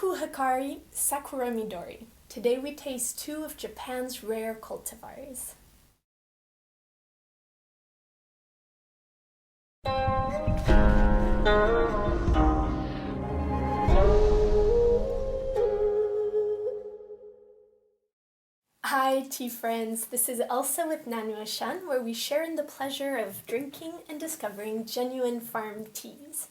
Okuhikari and Sakuramidori. Today we taste two of Japan's rare cultivars. Hi tea friends, this is Elsa with nannuoshan, where we share in the pleasure of drinking and discovering genuine farm teas.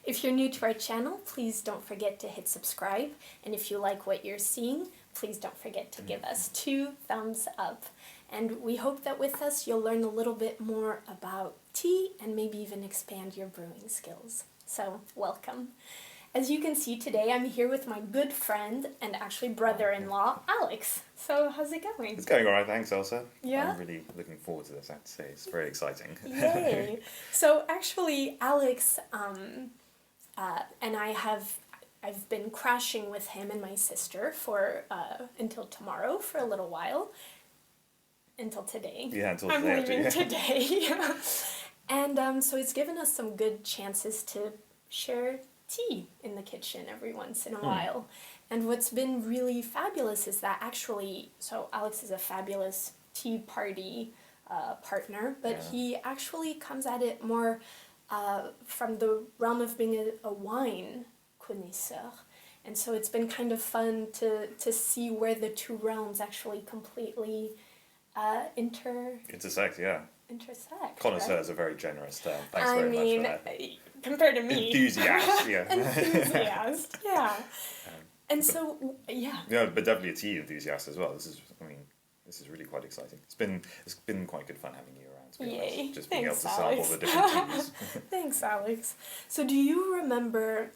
If you're new to our channel, please don't forget to hit subscribe, and if you like what you're seeing, please don't forget to give us 2 thumbs up. And we hope that with us you'll learn a little bit more about tea and maybe even expand your brewing skills. So, welcome. As you can see today, I'm here with my good friend and actually brother-in-law, Alex. So, how's it going? It's going all right, thanks, Elsa. Yeah? I'm really looking forward to this, I have to say. It's very exciting. Yay! So, actually, Alex and I've been crashing with him and my sister for until tomorrow for a little while. Until today. Yeah, until I'm today. leaving today. And so it's given us some good chances to share tea in the kitchen every once in a while. And what's been really fabulous is that actually, so Alex is a fabulous tea party partner, but he actually comes at it more from the realm of being a wine connoisseur. And so it's been kind of fun to see where the two realms actually completely Intersect, yeah. Intersect. Connoisseur right? is a very generous term. Thanks very much for that. Compared to me. Enthusiast, yeah. Enthusiast, yeah. And so, yeah. Yeah, but definitely a tea enthusiast as well. This is really quite exciting. It's been quite good fun having you around, to be honest. Just being able to sample the different teas. Thanks, Alex. So do you remember,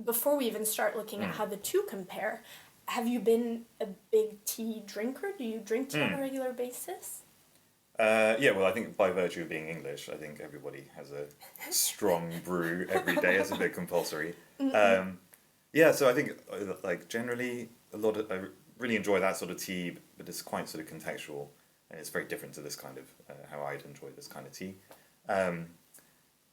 before we even start looking at how the two compare, have you been a big tea drinker? Do you drink tea on a regular basis? Yeah, well, I think by virtue of being English, I think everybody has a strong brew every day as a bit compulsory. Yeah, so I think, like, generally, I really enjoy that sort of tea, but it's quite sort of contextual, and it's very different to this kind of, how I'd enjoy this kind of tea.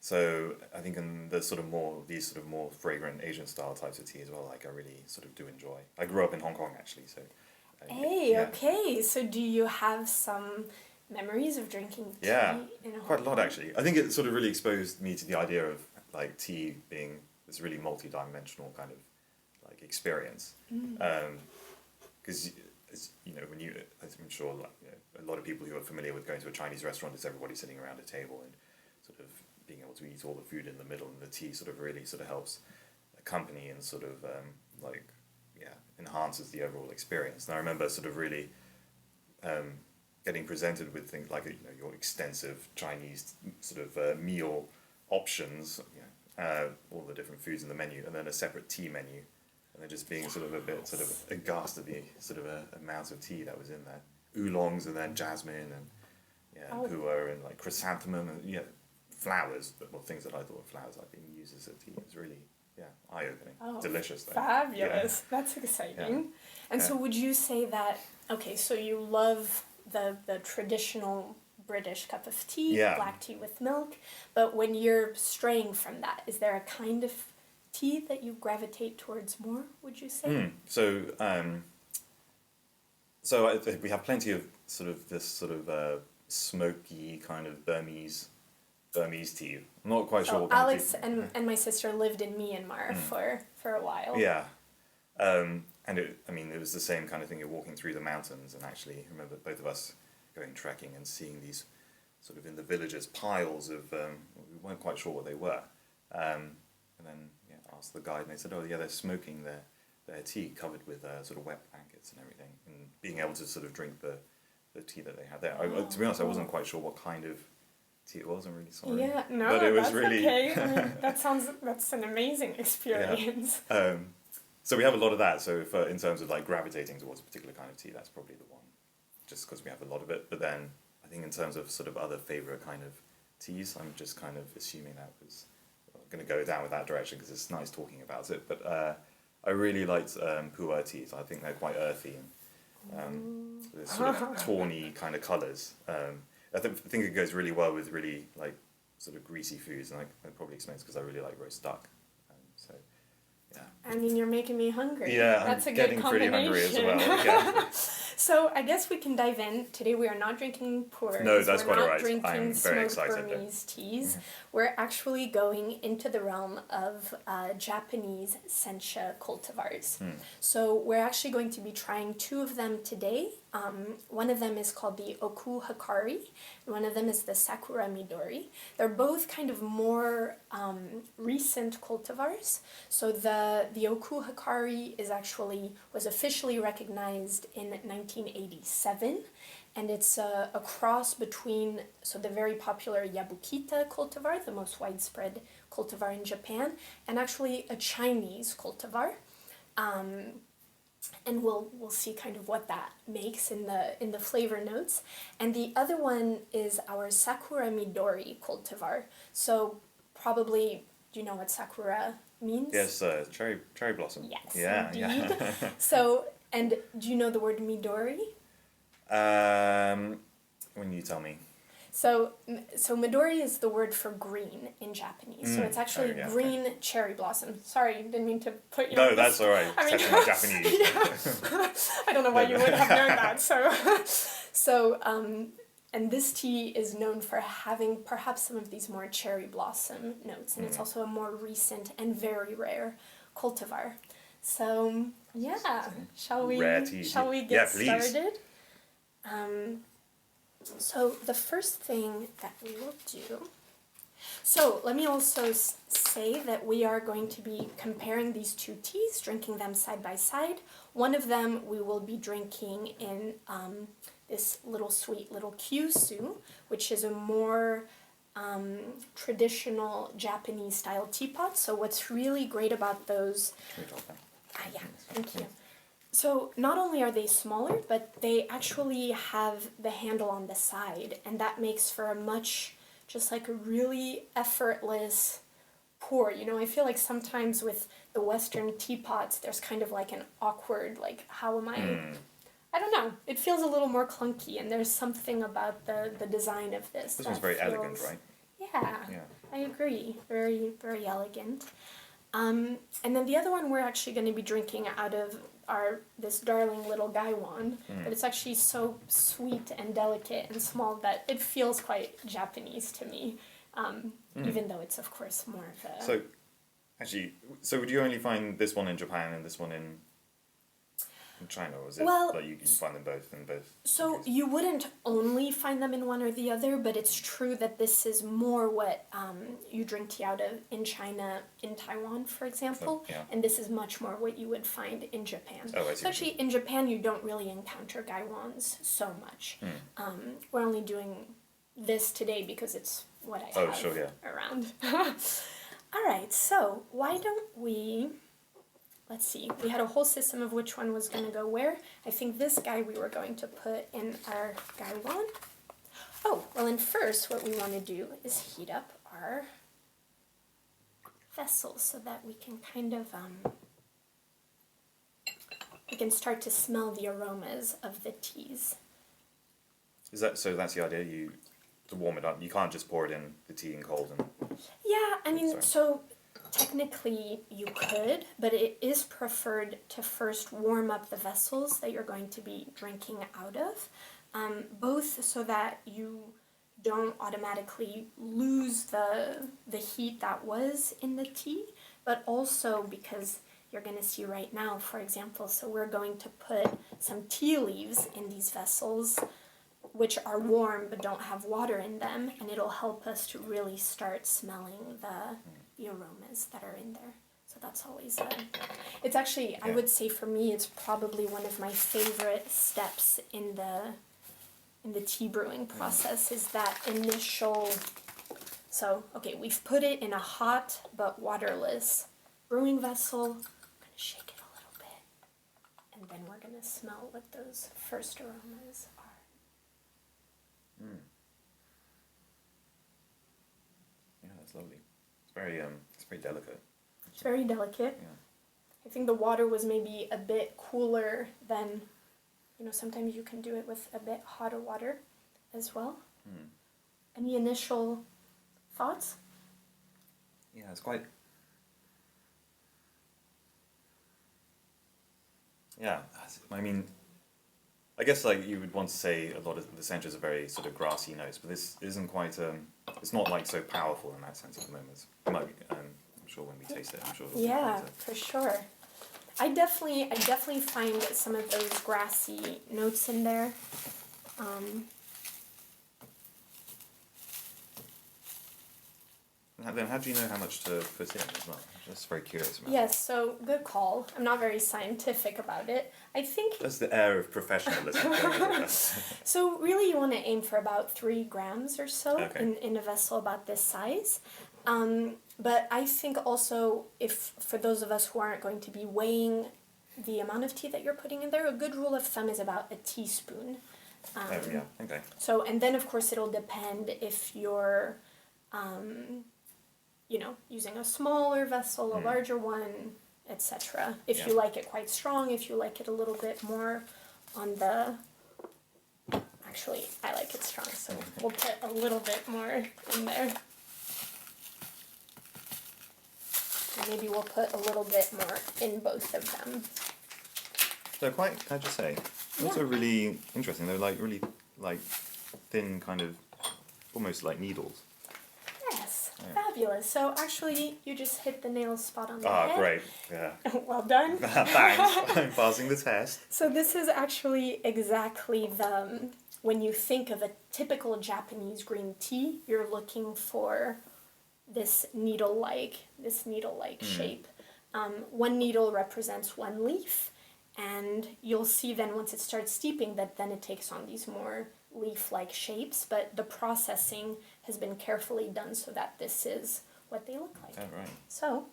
So I think in these sort of more fragrant Asian style types of tea as well, like I really sort of do enjoy. I grew up in Hong Kong actually, so. Okay. So do you have some memories of drinking tea in Hong Kong? Quite a lot actually. I think it sort of really exposed me to the idea of like tea being this really multi-dimensional kind of like experience. Because you know, as I'm sure, like, you know, a lot of people who are familiar with going to a Chinese restaurant, it's everybody sitting around a table and sort of being able to eat all the food in the middle, and the tea sort of really sort of helps accompany and sort of enhances the overall experience. And I remember sort of really getting presented with things like, you know, your extensive Chinese sort of meal options, you know, all the different foods in the menu, and then a separate tea menu, and then just being sort of a bit sort of aghast at the sort of amount of tea that was in there, oolongs and then jasmine and pu'er and like chrysanthemum and flowers, well, things that I thought were flowers like being used as a tea. It was really eye-opening. Delicious though. Fabulous. That's exciting. And so would you say that, okay, so you love the traditional British cup of tea, black tea with milk, but when you're straying from that, is there a kind of tea that you gravitate towards more, would you say? So we have plenty of sort of this sort of smoky kind of Burmese tea. I'm not quite sure what kind Alex of tea. and my sister lived in Myanmar for a while. Yeah. And it was the same kind of thing. You're walking through the mountains, and actually, I remember both of us going trekking and seeing these sort of in the villages piles of, we weren't quite sure what they were. And then asked the guide, and they said, oh yeah, they're smoking their tea covered with sort of wet blankets and everything, and being able to sort of drink the tea that they had there. To be honest, I wasn't quite sure what kind of tea it was. I'm really sorry. Yeah, no, but it was that's really okay. I mean, that's an amazing experience. So we have a lot of that. So in terms of like gravitating towards a particular kind of tea, that's probably the one, just because we have a lot of it. But then I think in terms of sort of other favorite kind of teas, I'm just kind of assuming that was going to go down with that direction because it's nice talking about it. But I really liked pu'er teas. I think they're quite earthy and there's sort of tawny kind of colours. I think it goes really well with really like sort of greasy foods, and that probably explains because I really like roast duck. So Yeah. I mean, you're making me hungry. Yeah, That's a I'm good getting pretty hungry as combination. well. Yeah. So I guess we can dive in. Today we are not drinking pours. No, that's We're quite not alright. drinking I'm very smoked excited though. Burmese teas. We're actually going into the realm of Japanese Sencha Cultivars. So we're actually going to be trying two of them today. One of them is called the Okuhikari, and one of them is the Sakuramidori. They're both kind of more recent cultivars. So the Okuhikari was officially recognized in 1987, and it's a cross between the very popular Yabukita cultivar, the most widespread cultivar in Japan, and actually a Chinese cultivar. And we'll see kind of what that makes in the flavor notes. And the other one is our Sakuramidori cultivar. So probably, do you know what sakura means? Yes, cherry blossom. Yes, Yeah, indeed. yeah. So, and do you know the word Midori? When you tell me. So Midori is the word for green in Japanese. So it's actually green cherry blossom. Sorry, didn't mean to put you on No, that's alright. I mean, Testing my Japanese. Yeah. I don't know why you would have known that. And this tea is known for having perhaps some of these more cherry blossom notes, and it's also a more recent and very rare cultivar. So yeah, shall we get started? So the first thing that we will do. So let me also say that we are going to be comparing these two teas, drinking them side by side. One of them we will be drinking in this sweet little kyusu, which is a more traditional Japanese style teapot. So what's really great about those... yeah, thank you. So not only are they smaller, but they actually have the handle on the side, and that makes for a much, just like a really effortless pour. You know, I feel like sometimes with the Western teapots, there's kind of like an awkward, like, how am I don't know. It feels a little more clunky, and there's something about the design of this. This one's very elegant, right? Yeah, I agree. Very, very elegant. And then the other one we're actually going to be drinking out of this darling little gaiwan, but it's actually so sweet and delicate and small that it feels quite Japanese to me, even though it's of course more of a... So would you only find this one in Japan and this one in China, or is it like you can find them both in both? So countries? you wouldn't only find them in one or the other, but it's true that this is more what you drink tea out of in China, in Taiwan, for example, and this is much more what you would find in Japan. Oh, I see. So actually, in Japan, you don't really encounter gaiwans so much. We're only doing this today because it's what I have around. All right, so why don't we... Let's see, we had a whole system of which one was going to go where. I think this guy we were going to put in our gaiwan. Oh, well, and first what we want to do is heat up our vessels so that we can kind of, we can start to smell the aromas of the teas. That's the idea, to warm it up. You can't just pour it in the tea in cold and... Yeah, I mean, so... Technically, you could, but it is preferred to first warm up the vessels that you're going to be drinking out of, both so that you don't automatically lose the heat that was in the tea, but also because you're going to see right now, for example, so we're going to put some tea leaves in these vessels, which are warm but don't have water in them, and it'll help us to really start smelling the aromas that are in there. So that's always it's actually, I would say for me, it's probably one of my favorite steps in the tea brewing process is that initial... So, okay, we've put it in a hot but waterless brewing vessel. I'm going to shake it a little bit, and then we're going to smell what those first aromas are. Yeah, that's lovely. It's very delicate. It's very delicate. Yeah. I think the water was maybe a bit cooler than, sometimes you can do it with a bit hotter water as well. Any initial thoughts? Yeah, it's quite... Yeah, I mean, I guess like you would want to say a lot of the senchas are very sort of grassy notes, but this isn't quite. It's not like so powerful in that sense at the moment. It might be, I'm sure when we taste it, I'm sure. It'll Yeah, be for sure. I definitely find some of those grassy notes in there. Then how do you know how much to put in as well? I'm just very curious about Yes, so good call. I'm not very scientific about it. I think... That's the air of professionalism. So really you want to aim for about 3 grams or so Okay. in a vessel about this size. But I think also if for those of us who aren't going to be weighing the amount of tea that you're putting in there, a good rule of thumb is about a teaspoon. Yeah, okay. So, and then of course it'll depend if you're, you know, using a smaller vessel, a larger one, etc. If you like it quite strong, if you like it a little bit more on the, actually I like it strong, so we'll put a little bit more in there. And maybe we'll put a little bit more in both of them. They're quite, can I just say, those are really interesting. They're like really like thin kind of, almost like needles. Yes, fabulous. So actually you just hit the nail spot on the Ah, head. great, yeah. Well done. Thanks, I'm passing the test. So this is actually exactly the, when you think of a typical Japanese green tea, you're looking for this needle-like shape. One needle represents one leaf, and you'll see then once it starts steeping that then it takes on these more leaf-like shapes, but the processing has been carefully done so that this is what they look like. Oh, right. So,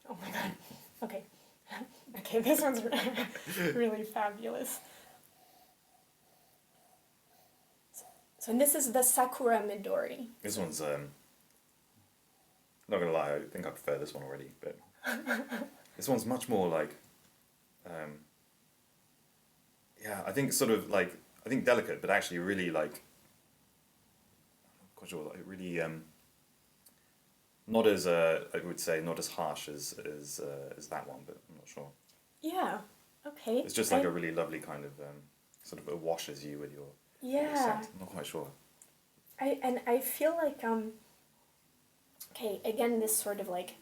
oh my god, okay. Okay, this one's really fabulous. So and this is the Sakuramidori. This one's, not gonna lie, I think I prefer this one already, but this one's much more like, yeah, I think sort of like, I think delicate, but actually really like, I'm not quite sure, like really, not as, I would say, not as harsh as that one, but I'm not sure. Yeah, okay. It's just like a really lovely kind of, sort of, it washes you with your, your scent. I'm not quite sure. I feel like, okay, again, this sort of like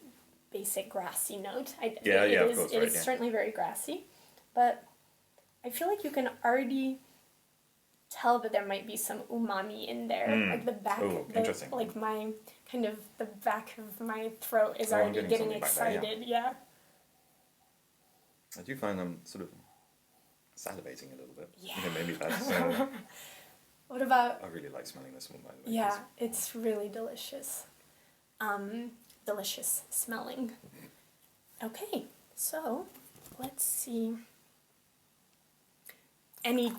basic grassy note. Of course, it is certainly very grassy, but I feel like you can already tell that there might be some umami in there. Like the back, interesting. Like my, kind of the back of my throat is already getting excited, yeah. I do find I'm sort of salivating a little bit. Yeah. Maybe that's... What about... I really like smelling this one, by the way. Yeah, it's really delicious. Delicious smelling. Okay, so let's see. Any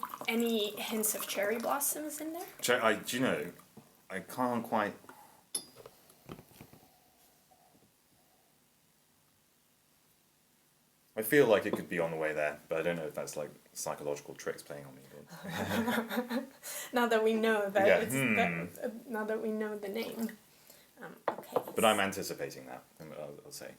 hints of cherry blossoms in there? Do you know, I can't quite... I feel like it could be on the way there, but I don't know if that's like psychological tricks playing on me. But... Now that we know that it's now that we know the name. Okay. But I'm anticipating that, I'll say.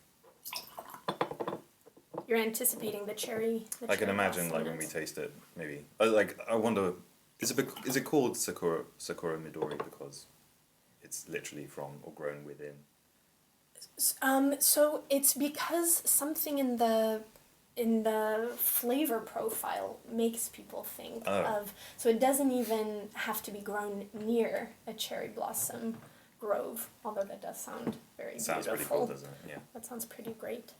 You're anticipating the cherry. I can imagine, like when we taste it, maybe. Like I wonder, is it called Sakuramidori because it's literally from or grown within? So it's because something in the flavor profile makes people think of. So it doesn't even have to be grown near a cherry blossom grove, although that does sound very beautiful. Sounds pretty cool, doesn't it? Yeah. That sounds pretty great.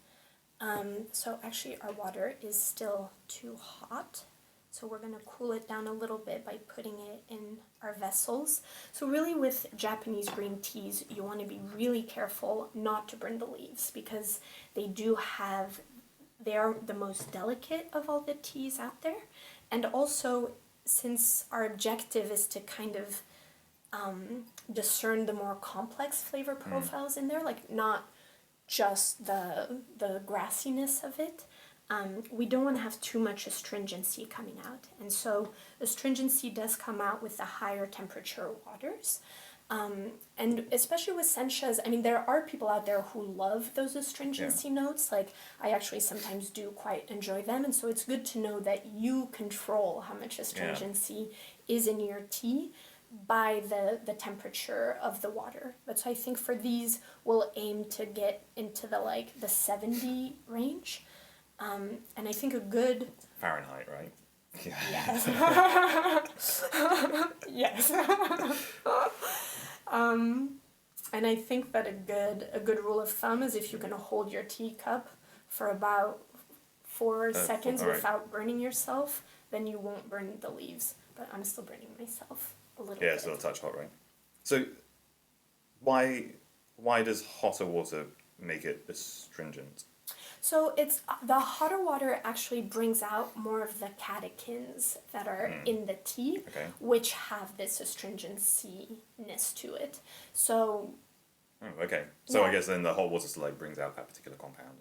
So actually our water is still too hot, so we're going to cool it down a little bit by putting it in our vessels. So really with Japanese green teas, you want to be really careful not to burn the leaves because they are the most delicate of all the teas out there. And also, since our objective is to kind of discern the more complex flavor profiles in there, like not just the grassiness of it, we don't want to have too much astringency coming out. And so astringency does come out with the higher temperature waters. And especially with senchas, I mean, there are people out there who love those astringency notes. Like, I actually sometimes do quite enjoy them, and so it's good to know that you control how much astringency is in your tea by the temperature of the water. But so I think for these, we'll aim to get into the 70 range. And I think a good... Fahrenheit, right? Yeah. Yes. Yes. And I think that a good rule of thumb is if you can hold your teacup for about 4 seconds without burning yourself, then you won't burn the leaves. But I'm still burning myself a little bit. Yeah, it's a little touch hot, right? So why does hotter water make it astringent? So it's the hotter water actually brings out more of the catechins that are in the tea, which have this astringency-ness to it. So. Oh, okay. So I guess then the hot water still brings out that particular compound.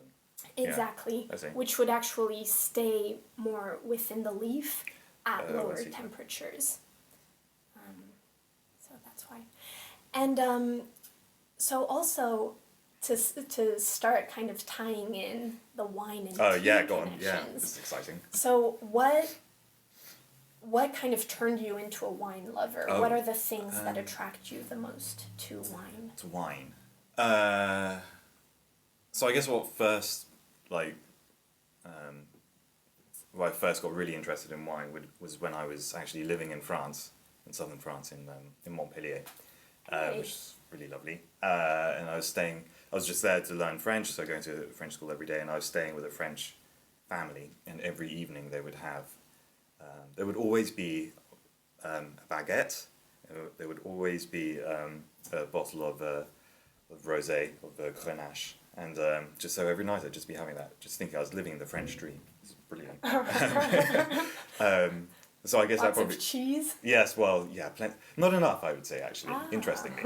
Exactly. I see. Which would actually stay more within the leaf at lower temperatures. So that's why. And so also. To start kind of tying in the wine and tea go on. Yeah, this is exciting. So what kind of turned you into a wine lover? What are the things that attract you the most to wine? To wine. So I guess what first, when I first got really interested in wine was when I was actually living in France, in southern France, in Montpellier, which is really lovely. And I was just there to learn French, so going to French school every day, and I was staying with a French family, and every evening they would have, there would always be a baguette, there would always be a bottle of rosé, of Grenache, and just so every night I'd just be having that, just thinking I was living the French dream. It's brilliant. So I guess Lots that probably... of cheese? Yes, well, yeah, not enough, I would say, actually, interestingly.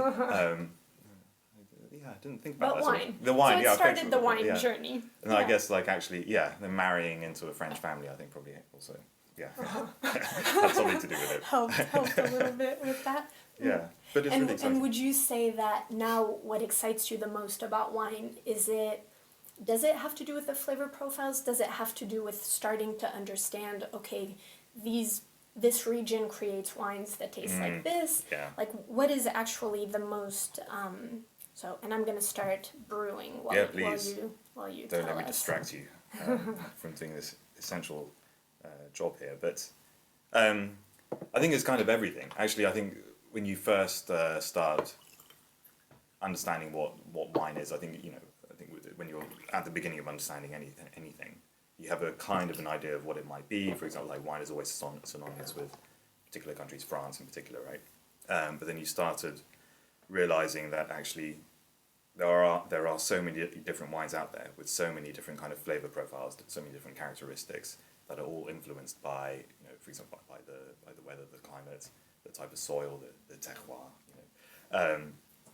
I didn't think about that. But wine. The wine, so it started the wine journey. And I guess, actually, the marrying into a French family, I think probably also, had something to do with it. Helped a little bit with that. Yeah, but it's really exciting. And would you say that now what excites you the most about wine, does it have to do with the flavor profiles? Does it have to do with starting to understand, okay, this region creates wines that taste like this? Yeah. Like, what is actually the most... and I'm going to start brewing while you Don't tell let me us. distract you from doing this essential job here. But I think it's kind of everything. Actually, I think when you first start understanding what wine is, I think when you're at the beginning of understanding anything, you have a kind of an idea of what it might be. For example, like wine is always synonymous with particular countries, France in particular, right? But then you started realizing that actually there are so many different wines out there with so many different kind of flavor profiles, so many different characteristics that are all influenced by, for example, by the weather, the climate, the type of soil, the terroir,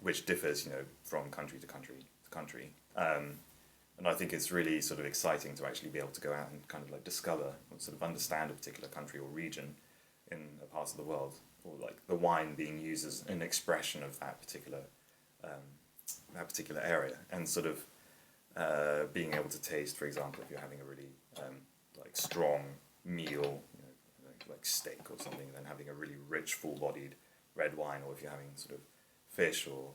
which differs, from country to country. And I think it's really sort of exciting to actually be able to go out and kind of discover or sort of understand a particular country or region in a part of the world, or the wine being used as an expression of that particular area, and sort of being able to taste, for example, if you're having a really strong meal, like steak or something, then having a really rich, full-bodied red wine, or if you're having sort of fish or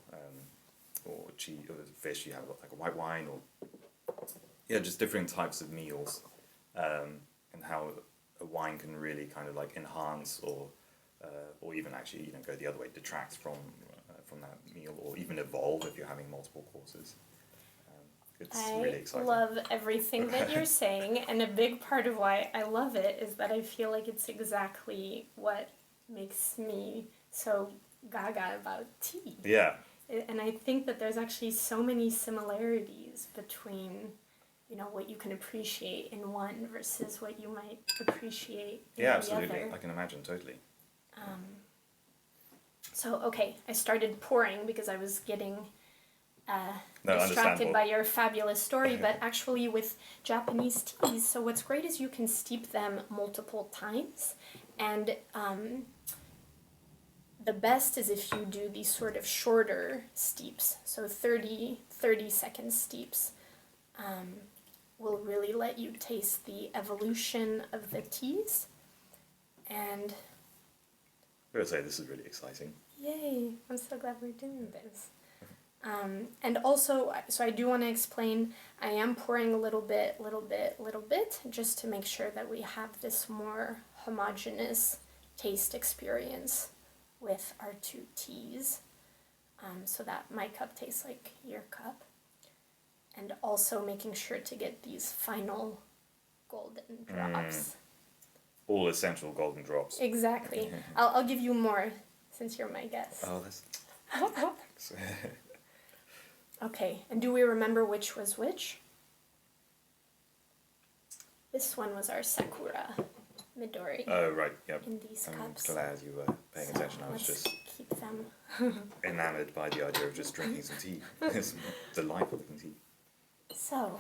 cheese or fish, you have like a white wine, or just different types of meals, and how a wine can really kind of enhance or even actually go the other way, detract from that meal, or even evolve if you're having multiple courses. It's really exciting. I love everything that you're saying, and a big part of why I love it is that I feel like it's exactly what makes me so gaga about tea. Yeah. And I think that there's actually so many similarities between, what you can appreciate in one versus what you might appreciate in the absolutely. other. I can imagine, totally. I started pouring because I was getting distracted by your fabulous story, but actually with Japanese teas, so what's great is you can steep them multiple times, and the best is if you do these sort of shorter steeps. So 30-second steeps will really let you taste the evolution of the teas. And I gotta say, this is really exciting. yay, I'm so glad we're doing this. And also, so I do want to explain, I am pouring a little bit, just to make sure that we have this more homogeneous taste experience with our two teas, so that my cup tastes like your cup. And also making sure to get these final golden drops. All essential golden drops. Exactly. I'll give you more since you're my guest. Oh, that's... Thanks. Okay, and do we remember which was which? This one was our Sakuramidori. Oh, right, yep. In these cups. I'm glad you were paying attention. I was just keep them. enamoured by the idea of just drinking some tea. It's delightful drinking tea. So.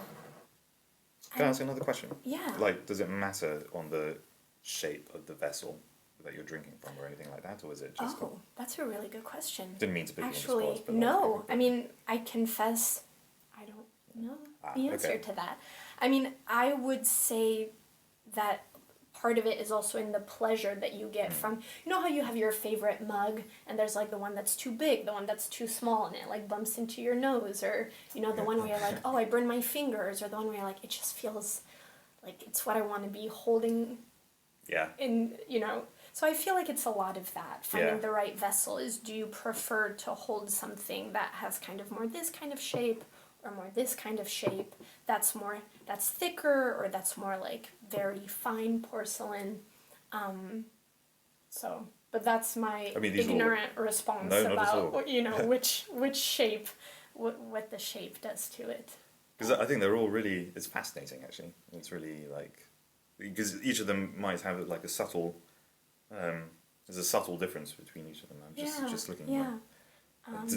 Can I ask another question? Yeah. Like, does it matter on the shape of the vessel that you're drinking from or anything like that, or is it just... Oh, that's a really good question. Didn't mean to put you on the Actually, spot, but no. I mean, I confess I don't know the answer to that. I mean, I would say that part of it is also in the pleasure that you get from, you know how you have your favorite mug and there's like the one that's too big, the one that's too small, and it like bumps into your nose, or, you know, the one where you're like, oh, I burned my fingers, or the one where you're like, it just feels like it's what I want to be holding in, you know. So I feel like it's a lot of that. Finding the right vessel is, do you prefer to hold something that has kind of more this kind of shape or more this kind of shape that's thicker, or that's more like very fine porcelain? So, but that's my ignorant response about, you know, which shape, what the shape does to it. Because I think they're all really, it's fascinating actually. It's really like, because each of them might have like a subtle, there's a subtle difference between each of them. I'm just looking at them.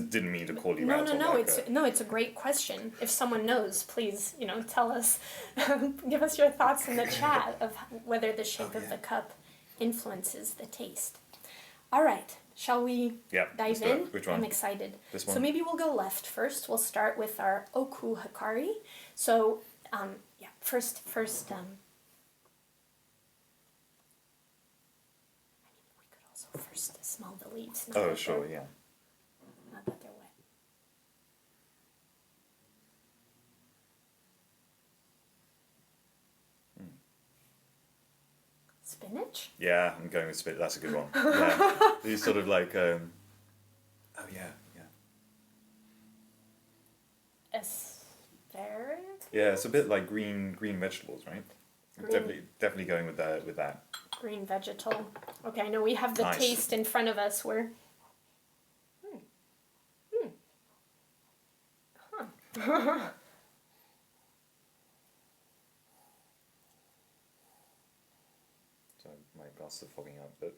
Didn't mean to call you out on that. No, it's a great question. If someone knows, please, you know, tell us, give us your thoughts in the chat of whether the shape of the cup influences the taste. All right, shall we dive in? Which one? I'm excited. This one? So maybe we'll go left first. We'll start with our Okuhikari. So, first. I mean, we could also first smell the leaves. Oh, sure, yeah. Not that they're wet. Spinach? Yeah, I'm going with spinach. That's a good one. Yeah. These sort of like, oh yeah. Asparagus? Yeah, it's a bit like green vegetables, right? Definitely going with that. Green vegetal. Okay, I know we have the taste in front of us where... Huh. So my glasses are fogging up, but...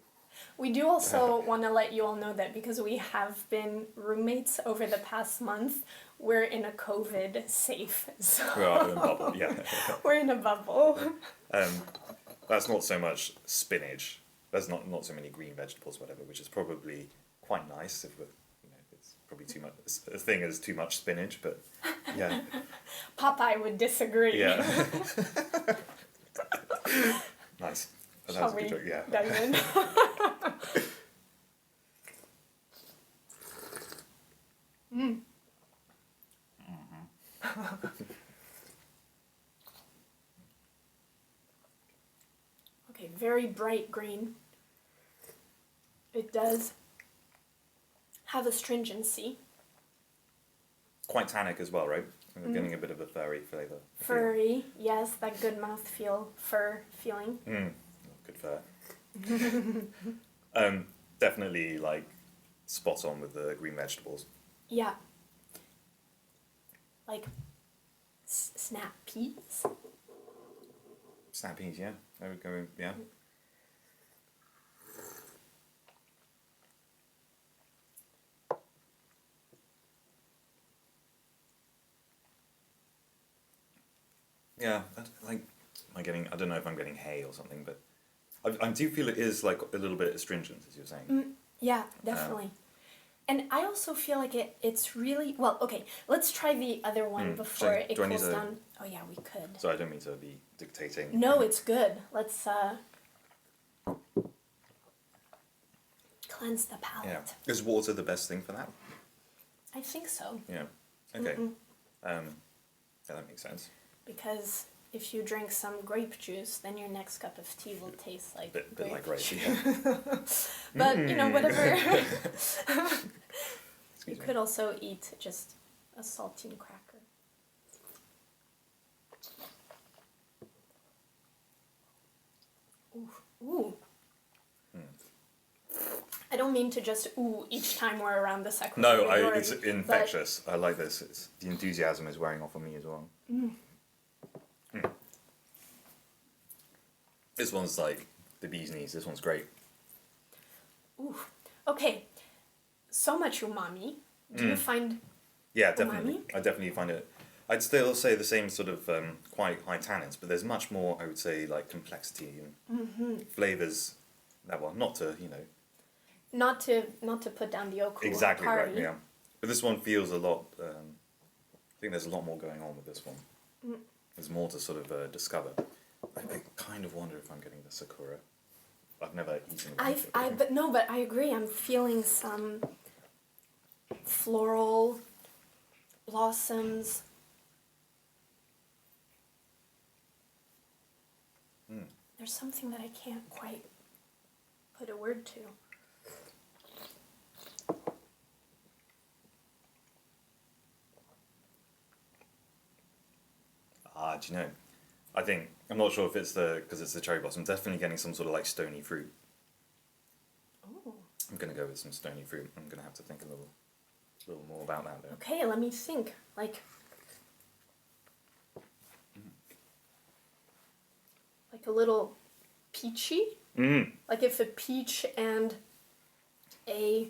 We do also want to let you all know that because we have been roommates over the past month, we're in a COVID safe zone. We're in a bubble, yeah. We're in a bubble. That's not so much spinach. There's not so many green vegetables, whatever, which is probably quite nice if we're, you know, it's probably too much. A thing is too much spinach, but yeah. Popeye would disagree. Yeah. Nice. Shall we dive in? Okay, very bright green. It does have astringency. Quite tannic as well, right? We're getting a bit of a furry flavour. Furry, yes, that good mouthfeel, fur feeling. Good fur. Definitely like spot on with the green vegetables. Yeah. Like snap peas. Snap peas, yeah. There we go, yeah. Yeah, like, I don't know if I'm getting hay or something, but I do feel it is like a little bit astringent, as you're saying. Yeah, definitely. And I also feel like it's really... Well, okay, let's try the other one before it cools down. Oh, yeah, we could. So I don't mean to be dictating. No, it's good. Let's cleanse the palate. Yeah. Is water the best thing for that? I think so. Yeah. Okay. Yeah, that makes sense. Because if you drink some grape juice, then your next cup of tea will taste like bit grape like grape, juice. yeah. But, whatever. You Me. could also eat just a saltine cracker. Ooh. I don't mean to just ooh each time we're around the Sakuramidori. No, it's infectious. I like this. The enthusiasm is wearing off on me as well. This one's like the bee's knees. This one's great. Ooh. Okay. So much umami. Do you find Yeah, definitely. umami? I definitely find it. I'd still say the same sort of quite high tannins, but there's much more, I would say, like complexity and flavors. That one, not to, Not to put down the Okuhikari. Exactly right, yeah. But this one feels a lot, I think there's a lot more going on with this one. There's more to sort of discover. I kind of wonder if I'm getting the Sakura. I've never eaten one. But I agree. I'm feeling some floral blossoms. There's something that I can't quite put a word to. Do you know? I think, I'm not sure if it's because it's the cherry blossom, definitely getting some sort of like stony fruit. Oh. I'm going to go with some stony fruit. I'm going to have to think a little more about that though. Okay, let me think. Like a little peachy. Like if a peach and a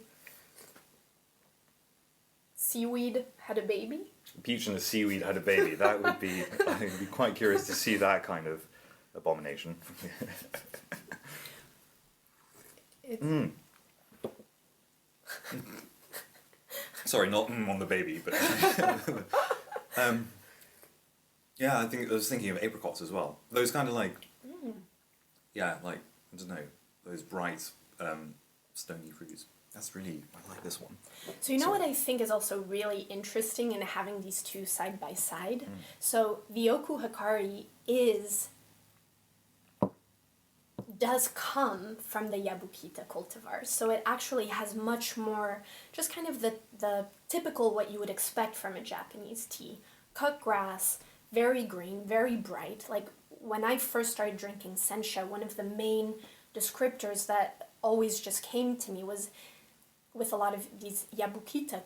seaweed had a baby. Peach and the seaweed had a baby. That would be, I'd be quite curious to see that kind of abomination. Sorry, not on the baby, but yeah, I was thinking of apricots as well. Those kind of like, yeah, like, I don't know, those bright stony fruits. That's really, I like this one. So what I think is also really interesting in having these two side by side? So the Okuhikari does come from the Yabukita cultivars. So it actually has much more, just kind of the typical what you would expect from a Japanese tea. Cut grass, very green, very bright. Like when I first started drinking sencha, one of the main descriptors that always just came to me was with a lot of these Yabukita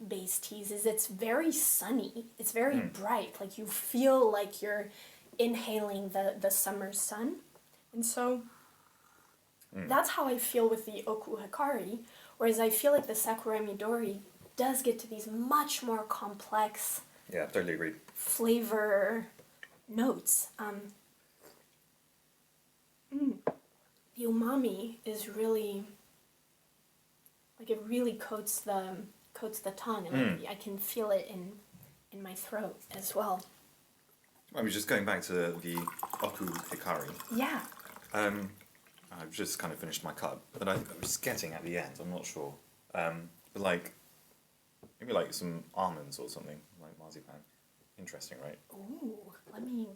based teas is it's very sunny. It's very bright. Like you feel like you're inhaling the summer sun. And so that's how I feel with the Okuhikari, whereas I feel like the Sakuramidori does get to these much more complex Yeah, totally agree. flavor notes. The umami is really, like it really coats the tongue, and I can feel it in my throat as well. I was just going back to the Okuhikari. Yeah. I've just kind of finished my cup, but I was getting at the end, I'm not sure. But like, maybe like some almonds or something, like marzipan. Interesting, right? Ooh, let me.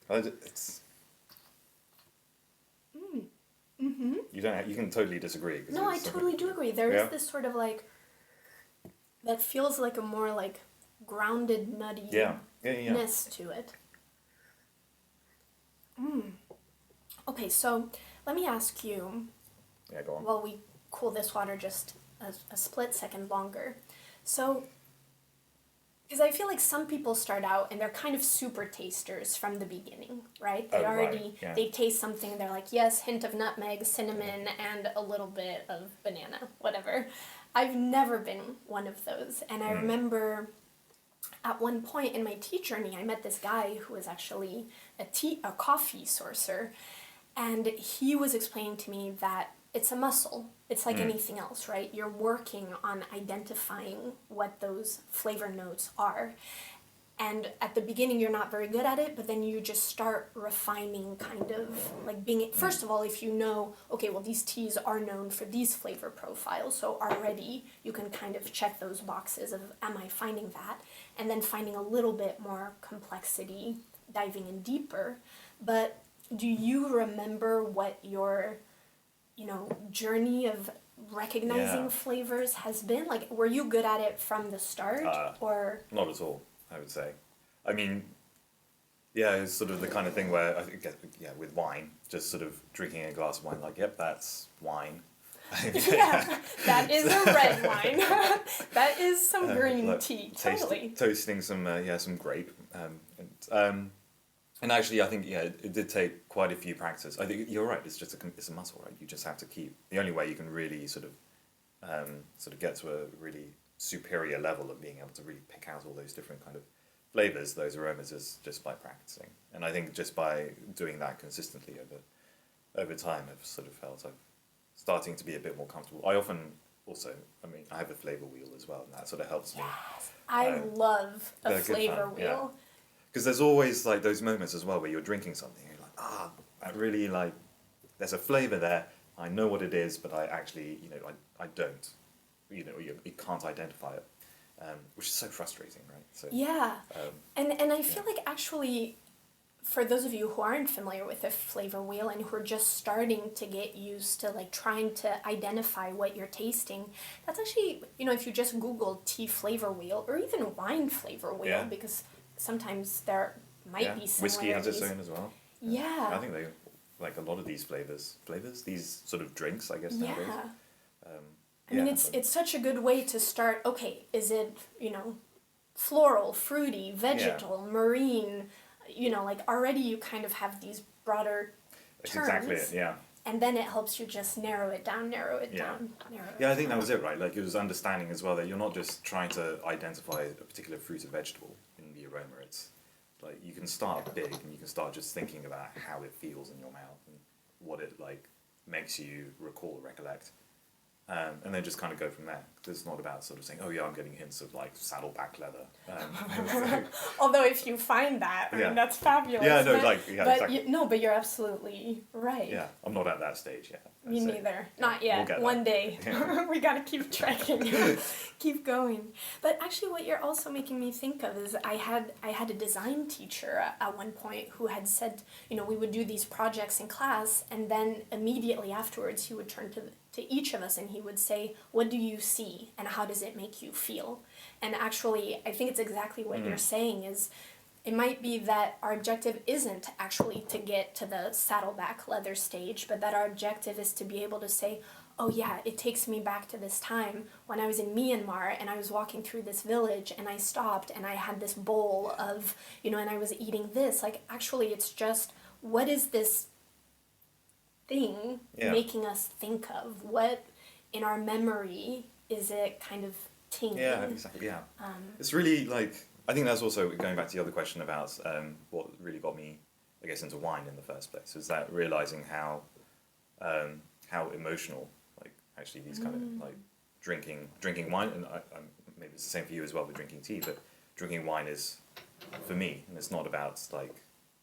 It's... You can totally disagree. No, I totally do agree. There is this sort of like, that feels like a more like grounded nuttiness to it. Okay, so let me ask you, Yeah, go on. while we cool this water just a split second longer. So, because I feel like some people start out and they're kind of super tasters from the beginning, right? They they taste something and they're like, yes, hint of nutmeg, cinnamon, and a little bit of banana, whatever. I've never been one of those. And I remember at one point in my tea journey, I met this guy who was actually a coffee sourcer. And he was explaining to me that it's a muscle. It's like anything else, right? You're working on identifying what those flavor notes are. And at the beginning, you're not very good at it, but then you just start refining, kind of like being, first of all, if you know, okay, well, these teas are known for these flavor profiles, so already you can kind of check those boxes of, am I finding that? And then finding a little bit more complexity, diving in deeper. But do you remember what your, journey of recognizing flavors has been? Like, were you good at it from the start, or? Not at all, I would say. I mean, yeah, it's sort of the kind of thing where I think, with wine, just sort of drinking a glass of wine, like, yep, that's wine. Yeah, that is a red wine. That is some green tea. Totally. Toasting some grape, and actually, I think it did take quite a few practice. I think you're right. It's just it's a muscle, right? You just have to keep. The only way you can really sort of get to a really superior level of being able to really pick out all those different kind of flavors, those aromas, is just by practicing. And I think just by doing that consistently over time, I've sort of felt I'm starting to be a bit more comfortable. I often also, I have a flavor wheel as well, and that sort of helps me. Yes, I love a flavor wheel. Yeah. Because there's always like those moments as well where you're drinking something and you're like, I really like, there's a flavour there, I know what it is, but I actually, I don't. You can't identify it, which is so frustrating, right? So, yeah, and I feel like actually, for those of you who aren't familiar with the flavor wheel and who are just starting to get used to like trying to identify what you're tasting, that's actually, if you just Google tea flavor wheel or even wine flavor wheel, because sometimes there might be similarities. Whiskey has its own as well. Yeah. I think they, like a lot of these flavors, these sort of drinks, I guess, nowadays. I mean, it's such a good way to start, okay, is it, floral, fruity, vegetal, marine, like already you kind of have these broader terms. That's exactly it, yeah. And then it helps you just narrow it down. I think that was it, right? Like it was understanding as well that you're not just trying to identify a particular fruit or vegetable in the aroma. It's like you can start big and you can start just thinking about how it feels in your mouth and what it like makes you recall, recollect. And then just kind of go from there. It's not about sort of saying, oh yeah, I'm getting hints of like saddleback leather. Although if you find that, I mean, that's fabulous. Yeah, no, exactly. But you're absolutely right. Yeah, I'm not at that stage yet. Me neither. Not yet. We'll One day. We gotta keep trekking. Keep going. But actually what you're also making me think of is I had a design teacher at one point who had said, we would do these projects in class and then immediately afterwards he would turn to each of us and he would say, what do you see and how does it make you feel? And actually, I think it's exactly what you're saying is it might be that our objective isn't actually to get to the saddleback leather stage, but that our objective is to be able to say, oh yeah, it takes me back to this time when I was in Myanmar and I was walking through this village and I stopped and I had this bowl of, and I was eating this. Like, actually, it's just, what is this thing making us think of? What in our memory is it kind of tingling? Yeah, exactly, yeah. It's really like, I think that's also going back to the other question about what really got me, I guess, into wine in the first place, is that realising how emotional, like, actually these kind of, like, drinking wine, and maybe it's the same for you as well with drinking tea, but drinking wine is, for me, and it's not about, like,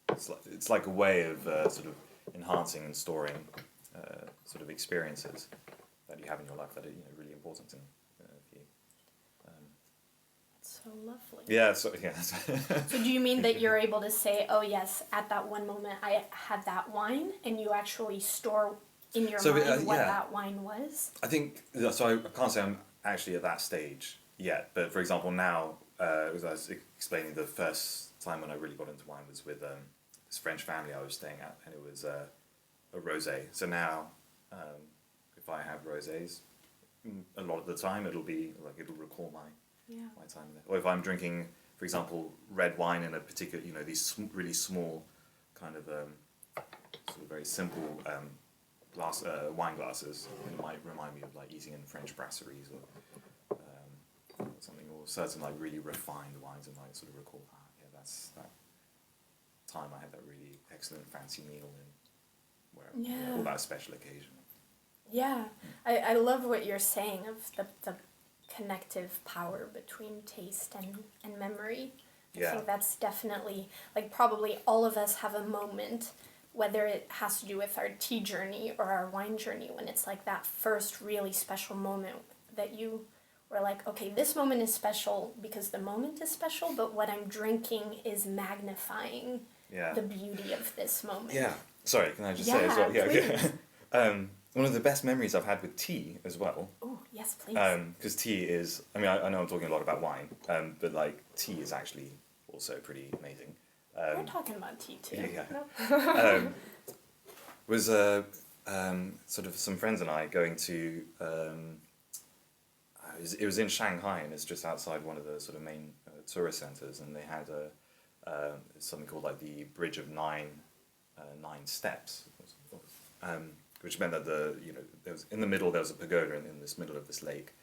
it's like a way of sort of enhancing and storing sort of experiences that you have in your life that are really important for you. So lovely. Yeah. So do you mean that you're able to say, oh yes, at that one moment I had that wine, and you actually store in your mind what that wine was? I think so. I can't say I'm actually at that stage yet, but for example, now as I was explaining, the first time when I really got into wine was with this French family I was staying at, and it was a rosé. So now, if I have rosés, a lot of the time it'll recall my time there. Or if I'm drinking, for example, red wine in a particular, these really small, kind of sort of very simple wine glasses, it might remind me of like eating in French brasseries or something, or certain like really refined wines, and might sort of recall, that's that time I had that really excellent fancy meal in where all that special occasion. Yeah, I love what you're saying of the connective power between taste and memory. I Yeah. think that's definitely, like, probably all of us have a moment, whether it has to do with our tea journey or our wine journey, when it's like that first really special moment that you were like, okay, this moment is special because the moment is special, but what I'm drinking is magnifying Yeah. the beauty of this moment. Yeah. Sorry, can I just Yeah, say as well? Yeah. please. One of the best memories I've had with tea as well. Oh, yes, please. Because tea is, I mean, I know I'm talking a lot about wine, but like tea is actually also pretty amazing. We're talking about tea too. Yeah. No? Was sort of some friends and I going to, it was in Shanghai, and it's just outside one of the sort of main tourist centers, and they had something called like the Bridge of Nine Steps, which meant that there was in the middle there was a pagoda in this middle of this lake,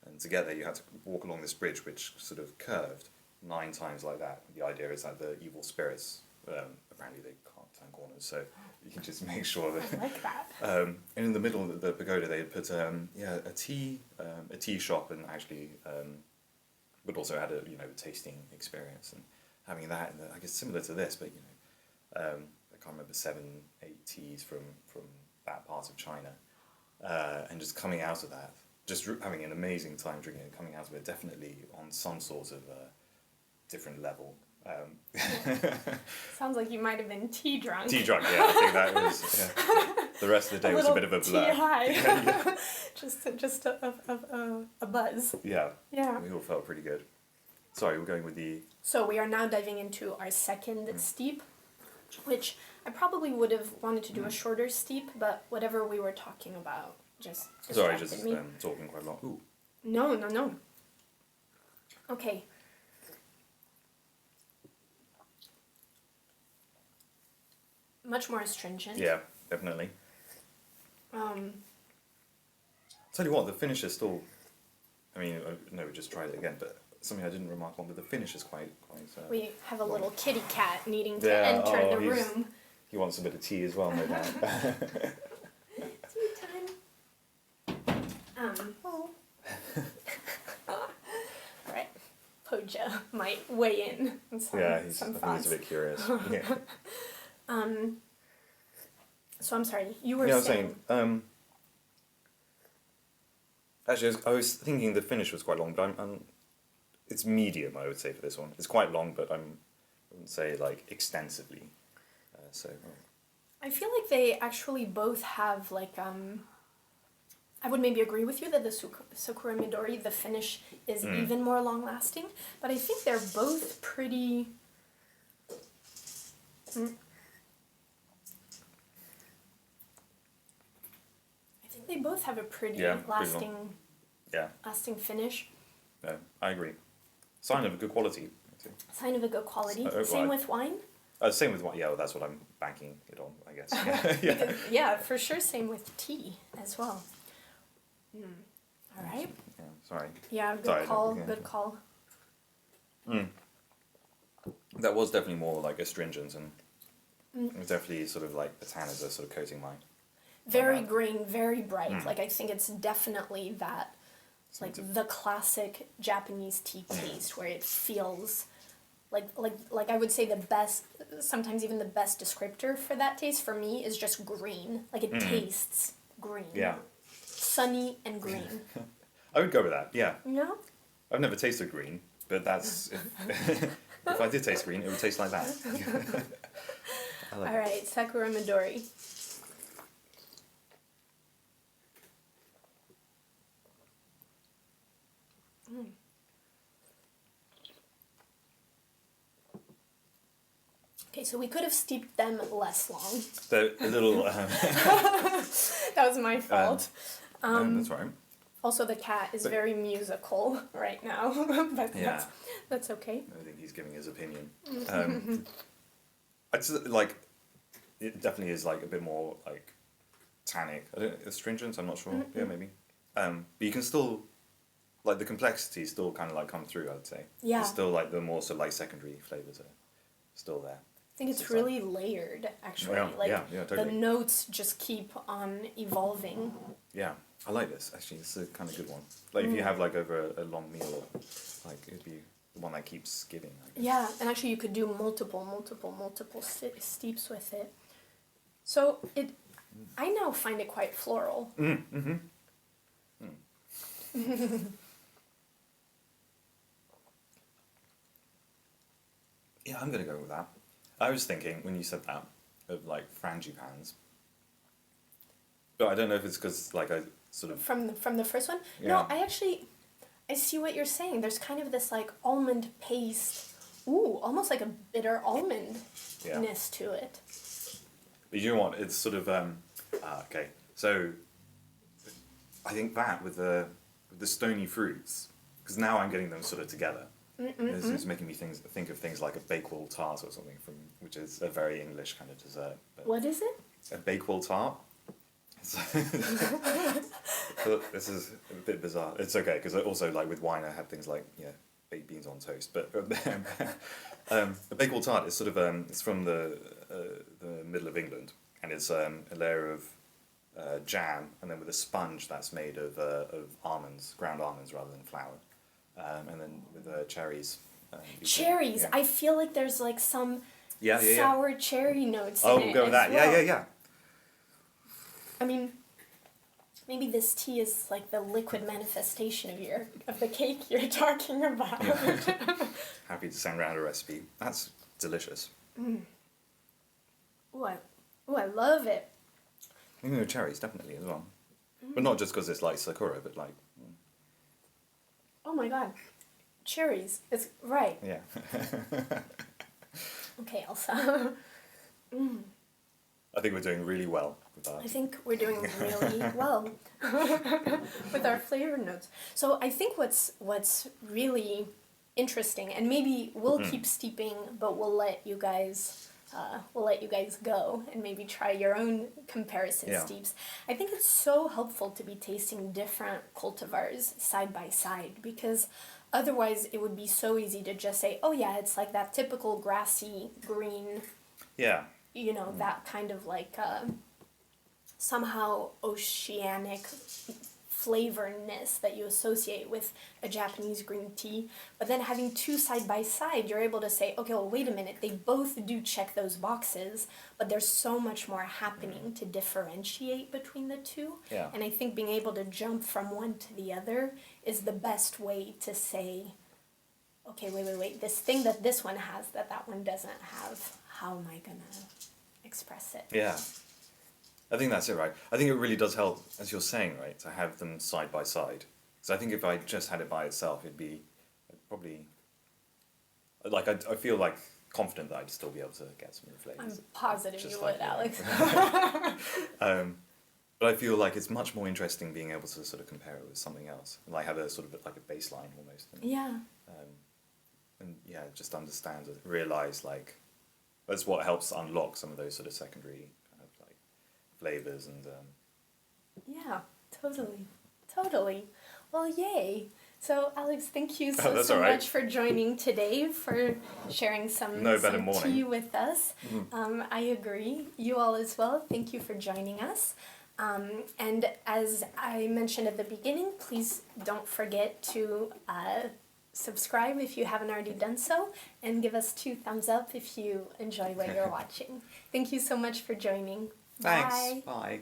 and to get there you had to walk along this bridge which sort of curved 9 times like that. The idea is that the evil spirits apparently they can't turn corners, so you can just make sure that. I like that. And in the middle of the pagoda they had put a tea shop, and actually but also had a tasting experience, and having that, and I guess similar to this, but I can't remember 7-8 teas from that part of China, and just coming out of that, just having an amazing time drinking it, coming out of it definitely on some sort of different level. Sounds like you might have been tea drunk. Tea drunk, yeah, I think that was. Yeah. The rest of the day was a bit of a blur. Tea high. Yeah. just a buzz. Yeah. Yeah. We all felt pretty good. Sorry, we're going with the. So we are now diving into our second steep, which I probably would have wanted to do a shorter steep, but whatever we were talking about just Sorry, distracted just me. talking quite a lot. Ooh. No. Okay. Much more astringent. Yeah, definitely. Tell you what, the finish is still. I mean, no, we just tried it again, but something I didn't remark on, but the finish is quite. We have a little kitty cat needing to Yeah, enter the he's- room. He wants a bit of tea as well, no doubt. Tea time. Alright. Poja might weigh in on some, Yeah, I some think thoughts. he's a bit curious. Yeah. So I'm sorry, you were Yeah, I was saying. saying. Actually, I was thinking the finish was quite long, but it's medium, I would say, for this one. It's quite long, but I wouldn't say like extensively. I feel like they actually both have like I would maybe agree with you that the Sakuramidori, the finish is even more long lasting, but I think they're both pretty. I think they both have a pretty lasting. Yeah. Lasting finish. No, I agree. Sign of a good quality. Sign of a good quality. Same with wine. Same with wine. Yeah, well, that's what I'm banking it on, I guess. Yeah. Yeah, for sure. Same with tea as well. All right. Yeah, sorry. Yeah, good Sorry, call. yeah. Good call. That was definitely more like astringent, and it was definitely sort of like the tannins are sort of coating my. Very green, very bright. Like I think it's definitely that, like the classic Japanese tea taste where it feels. Like I would say the best, sometimes even the best descriptor for that taste for me is just green. Like it tastes green. Yeah. Sunny and green. I would go with that. Yeah. No? I've never tasted green, but that's if I did taste green, it would taste like that. I like All right, Sakuramidori. Okay, so we could have steeped them less long. The little. That was my fault. That's right. Also, the cat is very musical right now, but Yeah. that's okay. I think he's giving his opinion. I'd say, like, it definitely is like a bit more like tannic. I don't astringent. I'm not sure. Yeah, maybe. But you can still, like, the complexity still kind of like come through. I'd say. Yeah. It's still like the more sort of like secondary flavors are still there. I think it's So really layered, actually. Yeah, Like, yeah, totally. the notes just keep on evolving. Yeah, I like this, actually. It's a kind of good one. Like, if you have, like, over a long meal, like, it'd be the one that keeps giving, I guess. Yeah, and actually you could do multiple steeps with it. So I now find it quite floral. Yeah, I'm going to go with that. I was thinking, when you said that, of, like, frangipans. But I don't know if it's because, like, I sort of... From the first one? Yeah. No, I see what you're saying. There's kind of this, like, almond paste. Ooh, almost like a bitter almond-ness to it. But you know what? It's sort of okay. So I think that with the stony fruits, because now I'm getting them sort of together. This is making me think of things like a bakewell tart or something, which is a very English kind of dessert. But What is it? a bakewell tart. This is a bit bizarre. It's okay because also, like, with wine, I had things like baked beans on toast. But a bakewell tart is sort of it's from the middle of England, and it's a layer of jam, and then with a sponge that's made of almonds, ground almonds rather than flour, and then with cherries. Cherries. I feel like there's like some yeah. sour cherry notes Oh, in it go with as that. well. Yeah. I mean, maybe this tea is like the liquid manifestation of the cake you're talking about. Happy to send around a recipe. That's delicious. Ooh, I love it. Cherries, definitely, as well. But not just because it's like Sakura, but like... Oh my god. Cherries. It's right. Yeah. Okay, Elsa. I think we're doing really well with that. I think we're doing really well with our flavor notes. So I think what's really interesting, and maybe we'll keep steeping, but we'll let you guys go and maybe try your own comparison steeps. I think it's so helpful to be tasting different cultivars side by side, because otherwise it would be so easy to just say, oh yeah, it's like that typical grassy green. Yeah. That kind of like somehow oceanic flavorness that you associate with a Japanese green tea. But then having two side by side, you're able to say, okay, well, wait a minute, they both do check those boxes, but there's so much more happening to differentiate between the two. Yeah. And I think being able to jump from one to the other is the best way to say, okay, wait, this thing that this one has that one doesn't have, how am I gonna express it? Yeah. I think that's it, right? I think it really does help, as you're saying, right, to have them side by side. Because I think if I just had it by itself, it'd be probably... Like, I feel like confident that I'd still be able to get some of the flavours. I'm positive you would, Alex. But I feel like it's much more interesting being able to sort of compare it with something else. And like have a sort of like a baseline almost. And, yeah. And just understand it, realise like, that's what helps unlock some of those sort of secondary kind of like flavours and... Yeah, totally. Well, yay. So, Alex, thank you so much for joining today, for sharing some tea with us. I agree. You all as well. Thank you for joining us. And as I mentioned at the beginning, please don't forget to subscribe if you haven't already done so, and give us 2 thumbs up if you enjoy what you're watching. Thank you so much for joining. Thanks. Bye. Bye.